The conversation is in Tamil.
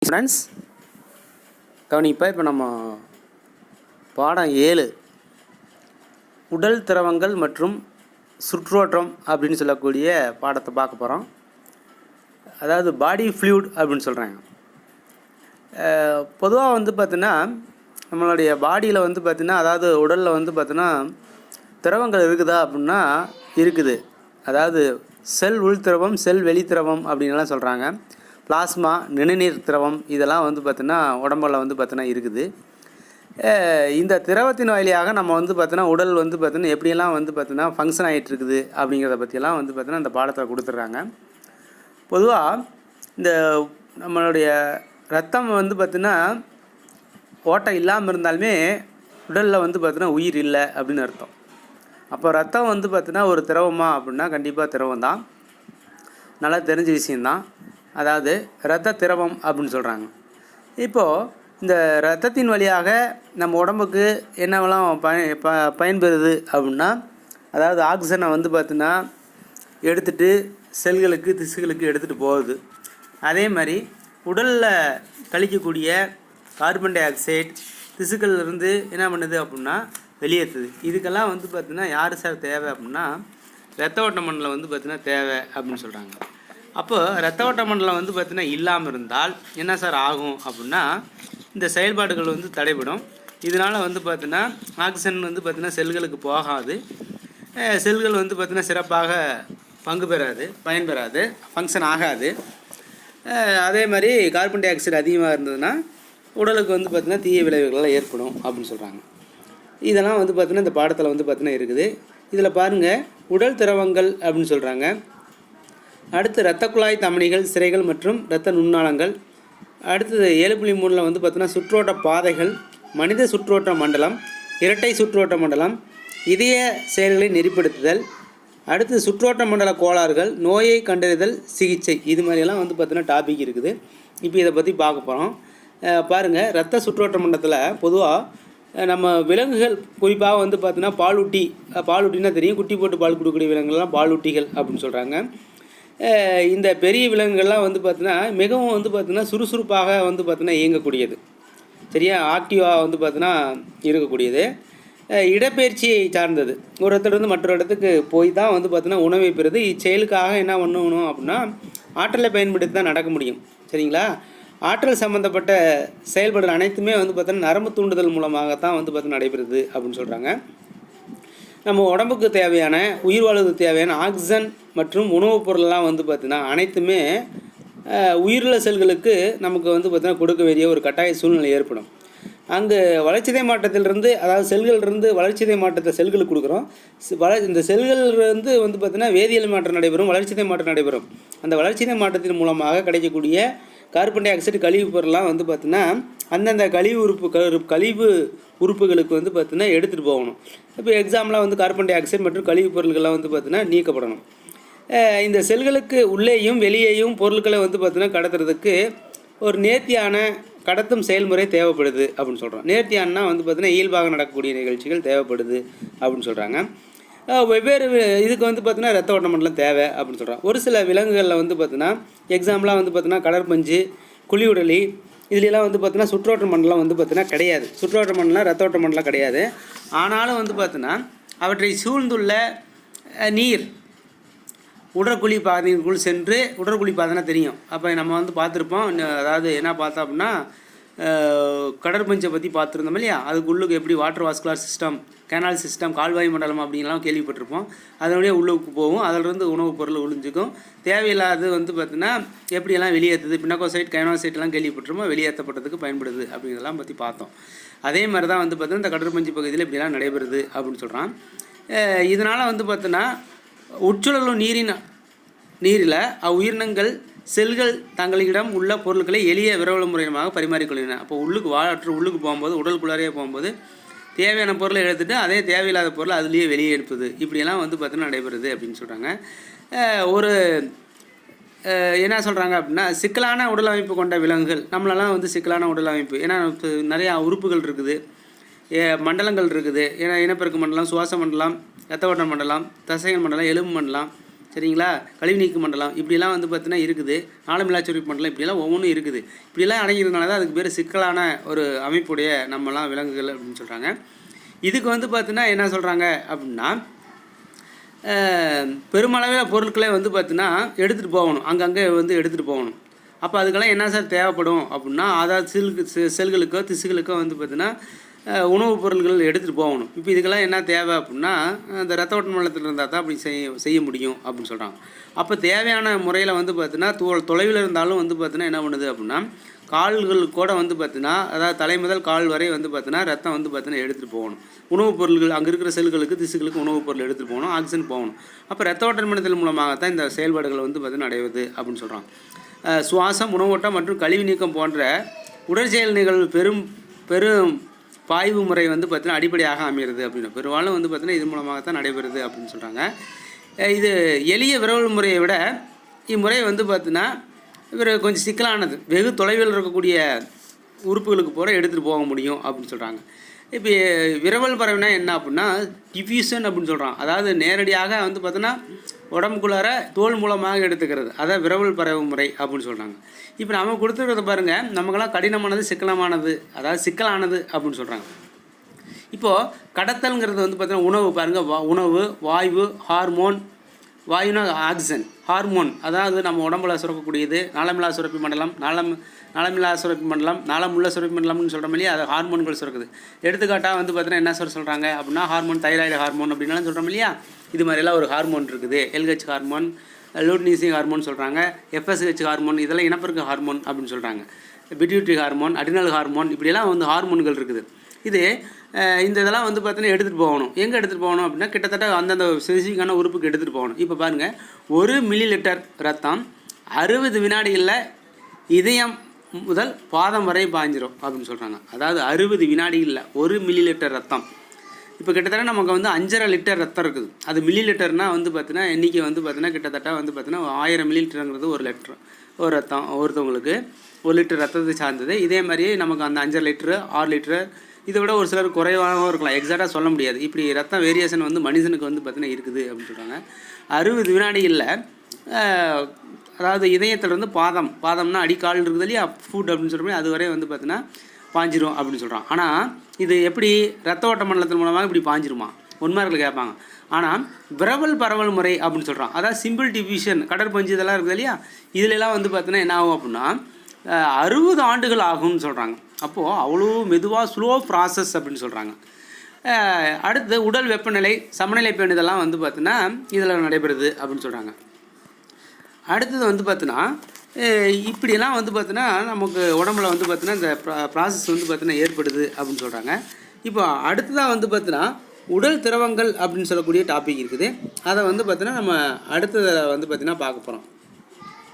ஃப்ரெண்ட்ஸ் கவனிப்பா. இப்போ நம்ம பாடம் 7 உடல் திரவங்கள் மற்றும் சுற்றோட்டம் அப்படின்னு சொல்லக்கூடிய பாடத்தை பார்க்க போகிறோம். அதாவது பாடி ஃப்ளூயிட் அப்படின்னு சொல்கிறாங்க. பொதுவாக வந்து பார்த்திங்கன்னா நம்மளுடைய பாடியில் வந்து பார்த்திங்கன்னா, அதாவது உடலில் வந்து பார்த்திங்கன்னா திரவங்கள் இருக்குதா அப்படின்னா இருக்குது. அதாவது செல் உள் திரவம், செல் வெளி திரவம் அப்படின்லாம் சொல்கிறாங்க. பிளாஸ்மா, நிணநீர் திரவம் இதெல்லாம் வந்து பார்த்திங்கன்னா உடம்பில் வந்து பார்த்திங்கன்னா இருக்குது. இந்த திரவத்தின் வழியாக நம்ம வந்து பார்த்திங்கன்னா உடல் வந்து பார்த்திங்கன்னா எப்படியெல்லாம் வந்து பார்த்திங்கன்னா ஃபங்க்ஷன் ஆகிட்டு இருக்குது அப்படிங்கிறத பற்றியெல்லாம் வந்து பார்த்திங்கன்னா இந்த பாடத்தில் கொடுத்துட்றாங்க. பொதுவாக இந்த நம்மளுடைய ரத்தம் வந்து பார்த்திங்கன்னா ஓட்டம் இல்லாமல் இருந்தாலுமே உடலில் வந்து பார்த்திங்கன்னா உயிர் இல்லை அப்படின்னு அர்த்தம். அப்போ ரத்தம் வந்து பார்த்திங்கன்னா ஒரு திரவமா அப்படின்னா கண்டிப்பாக திரவம் தான். நல்லா தெரிஞ்ச விஷயந்தான். அதாவது இரத்த திரவம் அப்படின்னு சொல்கிறாங்க. இப்போது இந்த இரத்தத்தின் வழியாக நம்ம உடம்புக்கு என்னவெல்லாம் பயன்பெறுது அப்படின்னா, அதாவது ஆக்சிஜனை வந்து பார்த்திங்கன்னா எடுத்துகிட்டு செல்களுக்கு, திசுகளுக்கு எடுத்துகிட்டு போகுது. அதே மாதிரி உடலில் கழிக்கக்கூடிய கார்பன் டை ஆக்சைடு திசுக்கள்லேருந்து என்ன பண்ணுது அப்படின்னா வெளியேற்றுது. இதுக்கெல்லாம் வந்து பார்த்திங்கன்னா யார் சார் தேவை அப்படின்னா இரத்த ஓட்ட மண்டலம் வந்து பார்த்திங்கன்னா தேவை அப்படின்னு சொல்கிறாங்க. அப்போ இரத்த ஓட்ட மண்டலம் வந்து பார்த்திங்கன்னா இல்லாமல் இருந்தால் என்ன சார் ஆகும் அப்படின்னா இந்த செயல்பாடுகள் வந்து தடைபடும். இதனால் வந்து பார்த்திங்கன்னா ஆக்சிஜன் வந்து பார்த்திங்கன்னா செல்களுக்கு போகாது. செல்கள் வந்து பார்த்திங்கன்னா சிறப்பாக பங்கு பெறாது, பயன்பெறாது, ஃபங்க்ஷன் ஆகாது. அதே மாதிரி கார்பன் டை ஆக்சைடு அதிகமாக இருந்ததுன்னா உடலுக்கு வந்து பார்த்திங்கன்னா தீய விளைவுகள்லாம் ஏற்படும் அப்படின்னு சொல்கிறாங்க. இதெல்லாம் வந்து பார்த்திங்கன்னா இந்த பாடத்தில் வந்து பார்த்திங்கன்னா இருக்குது. இதில் பாருங்கள், உடல் திரவங்கள் அப்படின்னு சொல்கிறாங்க. அடுத்து இரத்த குழாய் தமனிகள், சிரைகள் மற்றும் இரத்த நுண்ணாளங்கள். அடுத்தது 7.3 வந்து பார்த்திங்கன்னா சுற்றோட்ட பாதைகள், மனித சுற்றோட்ட மண்டலம், இரட்டை சுற்றோட்ட மண்டலம், இதய செயல்களை நெறிப்படுத்துதல். அடுத்து சுற்றோட்ட மண்டல கோளாறுகள், நோயை கண்டறிதல், சிகிச்சை. இது மாதிரியெல்லாம் வந்து பார்த்திங்கன்னா டாபிக் இருக்குது. இப்போ இதை பற்றி பார்க்க போகிறோம். பாருங்கள், இரத்த சுற்றோட்ட மண்டலத்தில் பொதுவாக நம்ம விலங்குகள் குறிப்பாக வந்து பார்த்திங்கன்னா பாலூட்டினா தெரியும், குட்டி போட்டு பால் கொடுக்கக்கூடிய விலங்குகள்லாம் பாலூட்டிகள் அப்படின்னு சொல்கிறாங்க. இந்த பெரிய விலங்குகள்லாம் வந்து பார்த்திங்கன்னா மிகவும் வந்து பார்த்திங்கன்னா சுறுசுறுப்பாக வந்து பார்த்திங்கன்னா இயங்கக்கூடியது, சரியா, ஆக்டிவாக வந்து பார்த்திங்கன்னா இருக்கக்கூடியது. இடப்பெயர்ச்சியை சார்ந்தது. ஒரு இடத்துலேருந்து மற்றொரு இடத்துக்கு போய் தான் வந்து பார்த்திங்கன்னா உணவை பெறுது. இச்செயலுக்காக என்ன பண்ணணும் அப்படின்னா ஆற்றலை பயன்படுத்தி தான் நடக்க முடியும், சரிங்களா. ஆற்றல் சம்மந்தப்பட்ட செயல்பாடுகள் அனைத்துமே வந்து பார்த்திங்கன்னா நரம்பு தூண்டுதல் மூலமாகத்தான் வந்து பார்த்திங்கன்னா நடைபெறுது அப்படின்னு சொல்கிறாங்க. நம்ம உடம்புக்கு தேவையான, உயிர் வாழ்வதற்கு தேவையான ஆக்சிஜன் மற்றும் உணவுப் பொருளெலாம் வந்து பார்த்திங்கன்னா அனைத்துமே உயிருள்ள செல்களுக்கு நமக்கு வந்து பார்த்திங்கன்னா கொடுக்க வேண்டிய ஒரு கட்டாய சூழ்நிலை ஏற்படும். அங்கு வளர்ச்சிதை மாற்றத்திலிருந்து, அதாவது செல்கள்லேருந்து வளர்ச்சிதை மாற்றத்தை செல்களுக்கு கொடுக்குறோம். இந்த செல்கள்லேருந்து வந்து பார்த்திங்கன்னா வேதியியல் மாற்றம் நடைபெறும், வளர்ச்சிதை மாற்றம் நடைபெறும். அந்த வளர்ச்சிதை மாற்றத்தின் மூலமாக கிடைக்கக்கூடிய கார்பன் டை ஆக்சைடு கழிவு பொருள்லாம் வந்து பார்த்திங்கன்னா அந்தந்த கழிவு உறுப்புகளுக்கு வந்து பார்த்திங்கன்னா எடுத்துகிட்டு போகணும். இப்போ எக்ஸாம்பிளாக வந்து கார்பன் டை ஆக்சைடு மற்றும் கழிவு பொருட்கள்லாம் வந்து பார்த்திங்கன்னா நீக்கப்படணும். இந்த செல்களுக்கு உள்ளேயும் வெளியேயும் பொருட்களை வந்து பார்த்திங்கன்னா கடத்துறதுக்கு ஒரு நேர்த்தியான கடத்தும் செயல்முறை தேவைப்படுது அப்படின்னு சொல்கிறோம். நேர்த்தியானா வந்து பார்த்திங்கன்னா இயல்பாக நடக்கக்கூடிய நிகழ்ச்சிகள் தேவைப்படுது அப்படின்னு சொல்கிறாங்க. வெவ்வேறு இதுக்கு வந்து பார்த்திங்கன்னா இரத்த ஓட்ட மண்டலம் தேவை அப்படின்னு சொல்கிறாங்க. ஒரு சில விலங்குகளில் வந்து பார்த்திங்கன்னா எக்ஸாம்பிளாக வந்து பார்த்திங்கன்னா கடற்பஞ்சு, குழியுடலி, இதுலாம் வந்து பார்த்திங்கன்னா சுற்றோட்ட மண்டலம் வந்து பார்த்திங்கன்னா கிடையாது. சுற்றோட்ட மண்டலம், இரத்த ஓட்ட மண்டலம் கிடையாது. ஆனாலும் வந்து பார்த்திங்கன்னா அவற்றை சூழ்ந்துள்ள நீர் உடற்குழி பாதைக்குள் சென்று, உடற்குழி பாதைனா தெரியும், அப்போ நம்ம வந்து பார்த்துருப்போம். அதாவது என்ன பார்த்தோம் அப்படின்னா கடற்பஞ்சை பற்றி பார்த்துருந்தோம் இல்லையா, அதுக்குள்ளுக்கு எப்படி water vascular system, canal system, கால்வாய் மண்டலம் அப்படின்லாம் கேள்விப்பட்டிருப்போம். அதனுடைய உள்ளுக்கு போகும், அதிலிருந்து உணவுப் பொருள் ஒழிஞ்சிக்கும். தேவையில்லாது வந்து பார்த்திங்கன்னா எப்படியெல்லாம் வெளியேற்றுது, பினோகோசைட், கைனோசைட்லாம் கேள்விப்பட்டிருப்போம், வெளியேற்றப்பட்டதுக்கு பயன்படுது அப்படிங்கிறதெல்லாம் பற்றி பார்த்தோம். அதே மாதிரி தான் வந்து பார்த்திங்கன்னா இந்த கடற்பஞ்சு பகுதியில் இப்படிலாம் நடைபெறுது அப்படின்னு சொல்கிறான். இதனால் வந்து பார்த்திங்கன்னா உட்சுழலும் நீரில் உயிரினங்கள் செல்கள் தங்களிடம் உள்ள பொருட்களை எளிய விரவல் முறையமாக பரிமாறிக்கொள்கின்றன. அப்போ உள்ளுக்கு போகும்போது, உடலுக்குள்ளாரையே போகும்போது தேவையான பொருளை எடுத்துகிட்டு அதே தேவையில்லாத பொருளை அதுலேயே வெளியே எடுப்பது, இப்படியெல்லாம் வந்து பார்த்திங்கன்னா நடைபெறுது அப்படின்னு சொல்கிறாங்க. ஒரு என்ன சொல்கிறாங்க அப்படின்னா சிக்கலான உடல் அமைப்பு கொண்ட விலங்குகள், நம்மளெல்லாம் வந்து சிக்கலான உடல் அமைப்பு, ஏன்னா நிறையா உறுப்புகள் இருக்குது, மண்டலங்கள் இருக்குது. ஏன்னா இனப்பெருக்க மண்டலம், சுவாச மண்டலம், இரத்த ஓட்ட மண்டலம், தசைகள் மண்டலம், எலும்பு மண்டலம், சரிங்களா, கழிவு நீக்கு மண்டலம் இப்படிலாம் வந்து பார்த்தீங்கன்னா இருக்குது, நாளமில்லா சுரப்பி மண்டலம் இப்படிலாம் ஒவ்வொன்றும் இருக்குது. இப்படிலாம் அடங்கிறதுனால தான் அதுக்கு பேர் சிக்கலான ஒரு அமைப்புடைய நம்மலாம் விலங்குகள் அப்படின்னு சொல்கிறாங்க. இதுக்கு வந்து பார்த்தீங்கன்னா என்ன சொல்கிறாங்க அப்படின்னா, பெருமளவில் பொருட்களை வந்து பார்த்தீங்கன்னா எடுத்துகிட்டு போகணும், அங்கங்கே வந்து எடுத்துகிட்டு போகணும். அப்போ அதுக்கெல்லாம் என்ன சார் தேவைப்படும் அப்படின்னா, அதாவது செல்களுக்கோ திசுகளுக்கோ வந்து பார்த்தீங்கன்னா உணவுப் பொருட்கள் எடுத்துகிட்டு போகணும். இப்போ இதுக்கெல்லாம் என்ன தேவை அப்படின்னா, அந்த ரத்த ஓட்ட மண்டலத்தில் இருந்தால் தான் அப்படி செய்ய முடியும் அப்படின்னு சொல்கிறாங்க. அப்போ தேவையான முறையில் வந்து பார்த்தீங்கன்னா தொலைவில் இருந்தாலும் வந்து பார்த்தீங்கன்னா என்ன பண்ணுது அப்படின்னா, கால்கள் கூட வந்து பார்த்தீங்கன்னா, அதாவது தலை முதல் கால் வரை வந்து பார்த்தீங்கன்னா ரத்தம் வந்து பார்த்தீங்கன்னா எடுத்துகிட்டு போகணும். உணவுப் பொருட்கள் அங்கே இருக்கிற செல்களுக்கு திசுகளுக்கு உணவுப் பொருள் எடுத்துகிட்டு போகணும், ஆக்சிஜன் போகணும். அப்போ ரத்த ஓட்ட மண்டலத்தின் மூலமாகத்தான் இந்த செயல்பாடுகள் வந்து பார்த்தீங்கன்னா நடைபெறுது அப்படின்னு சொல்கிறாங்க. சுவாசம், உணவோட்டம் மற்றும் கழிவு நீக்கம் போன்ற உடற்செயல் நிகழ்வு பெரும் பாய்வு முறை வந்து பார்த்தீங்கன்னா அடிப்படையாக அமைகிறது அப்படின்னு பெரும்பாலும் வந்து பார்த்தீங்கன்னா இது மூலமாகத்தான் நடைபெறுது அப்படின்னு சொல்கிறாங்க. இது எளிய விரவல் முறையை விட இம்முறை வந்து பார்த்தீங்கன்னா கொஞ்சம் சிக்கலானது. வெகு தொலைவில் இருக்கக்கூடிய உறுப்புகளுக்கு போகிற எடுத்துகிட்டு போக முடியும் அப்படின்னு சொல்கிறாங்க. இப்போ விரவல் பறவைனா என்ன அப்படின்னா டிஃப்யூஷன் அப்படின்னு சொல்கிறான். அதாவது நேரடியாக வந்து பார்த்தீங்கன்னா உடம்புக்குள்ளார தோல் மூலமாக எடுத்துக்கிறது, அதான் விரவல் பறவை முறை அப்படின்னு சொல்கிறாங்க. இப்போ நம்ம கொடுத்துருக்கிறத பாருங்கள், நமக்கெல்லாம் கடினமானது சிக்கலமானது, அதாவது சிக்கலானது அப்படின்னு சொல்கிறாங்க. இப்போது கடத்தல்ங்கிறது வந்து பார்த்தீங்கன்னா உணவு பாருங்கள், உணவு, வாயு, ஹார்மோன், வாயுனா ஆக்சிஜன், ஹார்மோன் அதாவது நம்ம உடம்புல சுரக்கக்கூடியது, நாளமில்லா சுரப்பி மண்டலம், நாளமில்லா சுரப்பி மண்டலம், நாளமுள்ள சுரப்பி மண்டலம்னு சொல்கிற மாதிரியே அது ஹார்மோன்கள் சுரக்குது. எடுத்துக்காட்டாக வந்து பார்த்தீங்கன்னா என்ன சொல்கிறாங்க அப்படின்னா ஹார்மோன், தைராய்டு ஹார்மோன் அப்படின்னாலும் சொல்கிறோம் இல்லையா, இது மாதிரிலாம் ஒரு ஹார்மோன் இருக்குது. எல்ஹெச் ஹார்மோன், லூட்னிசிங் ஹார்மோன் சொல்கிறாங்க, எஃப்எஸ்ஹெச் ஹார்மோன், இதெல்லாம் இனப்பெருக்க ஹார்மோன் அப்படின்னு சொல்கிறாங்க. பிட்யூட்ரி ஹார்மோன், அடினல் ஹார்மோன் இப்படியெல்லாம் வந்து ஹார்மோன்கள் இருக்குது. இது இந்த இதெல்லாம் வந்து பார்த்தீங்கன்னா எடுத்துகிட்டு போகணும். எங்கே எடுத்துகிட்டு போகணும் அப்படின்னா கிட்டத்தட்ட அந்தந்த ஸ்பெசிஃபிக்கான உறுப்புக்கு எடுத்துகிட்டு போகணும். இப்போ பாருங்கள், 1 மில்லிலிட்டர் ரத்தம் 60 வினாடிகளில் இதயம் முதல் பாதம் வரை பாய்ஞ்சிரும் அப்படின்னு சொல்கிறாங்க. அதாவது 60 வினாடிகளில் 1 மில்லிலிட்டர் ரத்தம். இப்போ கிட்டத்தட்ட நமக்கு வந்து 5.5 லிட்டர் ரத்தம் இருக்குது. அது மில்லிலிட்டர்னால் வந்து பார்த்தீங்கன்னா எண்ணிக்கை வந்து பார்த்தீங்கன்னா கிட்டத்தட்ட வந்து பார்த்தீங்கன்னா 1000 மில்லிலிட்டருங்கிறது ஒரு ரத்தம் ஒருத்தவங்களுக்கு 1 லிட்டர் ரத்தத்தை சார்ந்தது. இதே மாதிரியே நமக்கு அந்த 5.5 லிட்டரு 6 லிட்டரு இதை விட ஒரு சிலர் குறைவாகவும் இருக்கலாம், எக்ஸாக்டாக சொல்ல முடியாது. இப்படி ரத்தம் வேரியேஷன் வந்து மனுஷனுக்கு வந்து பார்த்திங்கன்னா இருக்குது அப்படின்னு சொல்கிறாங்க. 60 வினாடிகளில் அதாவது இதயத்திலிருந்து பாதம்னா அடிக்கால் இருக்குது இல்லையா, ஃபுட் அப்படின்னு சொல்கிற மாதிரி அது வரை வந்து பார்த்திங்கன்னா பாஞ்சிரும் அப்படின்னு சொல்கிறான். ஆனால் இது எப்படி ரத்த ஓட்ட மண்டலத்தின் மூலமாக இப்படி பாஞ்சிருமா உண்மையாக கேட்பாங்க. ஆனால் விரவல் பரவல் முறை அப்படின்னு சொல்கிறான். அதாவது சிம்பிள் டிஃப்யூஷன், கடற்பஞ்சு இதெல்லாம் இருக்குது இல்லையா, இதிலெல்லாம் வந்து பார்த்திங்கன்னா என்ன ஆகும் அப்படின்னா 60 ஆண்டுகள் ஆகும்னு சொல்கிறாங்க. அப்போது அவ்வளோ மெதுவாக ஸ்லோ ப்ராசஸ் அப்படின்னு சொல்கிறாங்க. அடுத்து உடல் வெப்பநிலை சமநிலை பேணுதெல்லாம் வந்து பார்த்தீங்கன்னா இதில் நடைபெறுது அப்படின்னு சொல்கிறாங்க. அடுத்தது வந்து பார்த்தீங்கன்னா இப்படியெல்லாம் வந்து பார்த்தீங்கன்னா நமக்கு உடம்புல வந்து பார்த்தீங்கன்னா இந்த ப்ராசஸ் வந்து பார்த்தீங்கன்னா ஏற்படுது அப்படின்னு சொல்கிறாங்க. இப்போ அடுத்ததாக வந்து பார்த்தீங்கன்னா உடல் திரவங்கள் அப்படின்னு சொல்லக்கூடிய டாபிக் இருக்குது. அதை வந்து பார்த்தீங்கன்னா நம்ம அடுத்ததில் வந்து பார்த்தீங்கன்னா பார்க்க போகிறோம்.